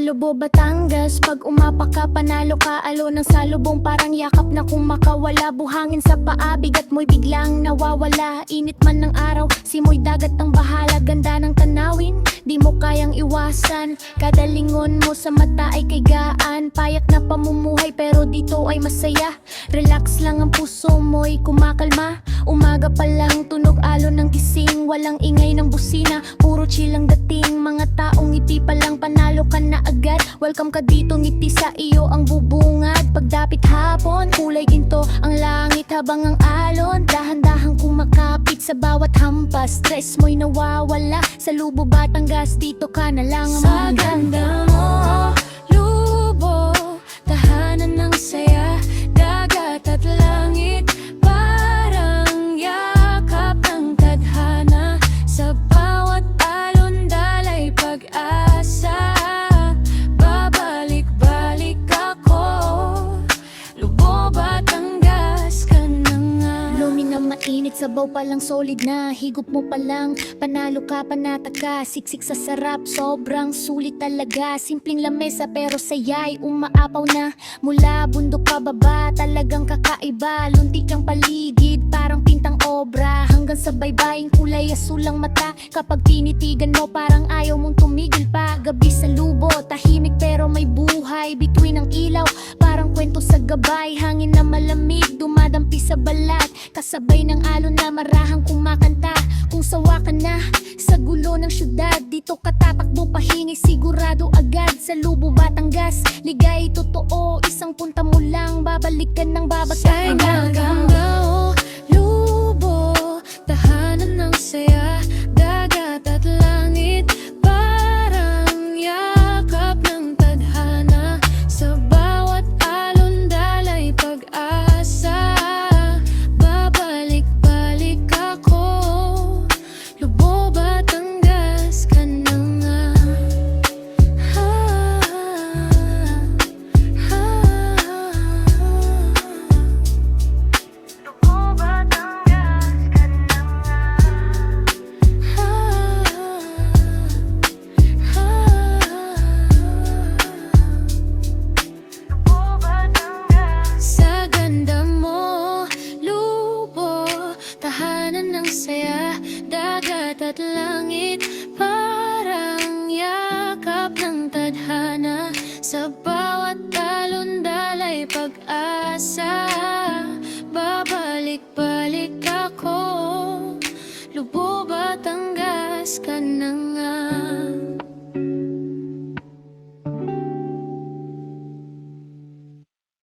Lubo, Batangas. Pag umapak ka, panalo ka. Alo ng salubong, parang yakap na kung makawala. Buhangin sa paa, bigat mo'y biglang nawawala. Init man ng araw, simoy dagat ang bahala. Ganda ng tanawin, di mo kayang iwasan. Kada lingon mo sa mata ay kaygaan. Payak na pamumuhay pero dito ay masaya. Relax lang ang puso mo'y kumakalma. Umaga pa lang, tunog alon ng gising. Walang ingay ng busina, puro chill ang dating. Mga taong ngiti pa lang, panalo ka na agad. Welcome ka dito, ngiti sa iyo ang bubungad. Pagdapit hapon, kulay ginto ang langit. Habang ang alon, dahan-dahang kumakapit sa bawat hampas. Stress mo'y nawawala. Sa Lubo, Batangas, dito ka na lang ang Sa ganda mo, Lubo, tahanan ng saya. Dagat at langit, parang yakap ng tadhana. Sa bawat alon, dalay pag-asa. Babalik-balik ako, Lubo, Batangas ka na nga. Blooming na mainit, sabaw pa lang solid na. Higop mo pa lang, panalo ka, panata ka. Siksik sa sarap, sobrang sulit talaga. Simpleng lamesa pero saya'y umaapaw na. Mula bundok pababa, talagang kakaiba. Luntik ang paligid, parang pintang obra. Hanggang sa baybaying kulay asul ang mata. Kapag tinitigan mo, parang ayaw mong tumigil pa. Gabi sa Lubo, tahimik pero may buhay. Bituin ang ilaw, parang kwento sa gabay. Hangin na malamig, dumadampi sa balat. Kasabay ng alon na marahang kumakanta. Kung sawa ka na sa gulo ng syudad, dito ka tatakbo, pahingi sigurado agad. Sa Lubo, Batangas, ligay totoo. Isang punta mo lang, babalik ka ng babagsak. Sa ganda mo, Lubo, tahanan ng saya. Dagat at langit, parang yakap ng tadhana. Sa bawat alon, dalay pag-asa. Babalik-balik ako, Lubo, Batangas ka na nga. Lubo, Batangas ka na nga. Lubo, Batangas. Sa ganda mo, Lubo, tahanan ng saya. Dagat at langit, parang yakap ng tadhana. Sa bawat alon, dalay pag-asa. Babalik-balik ako, Lubo, Batangas ka na nga.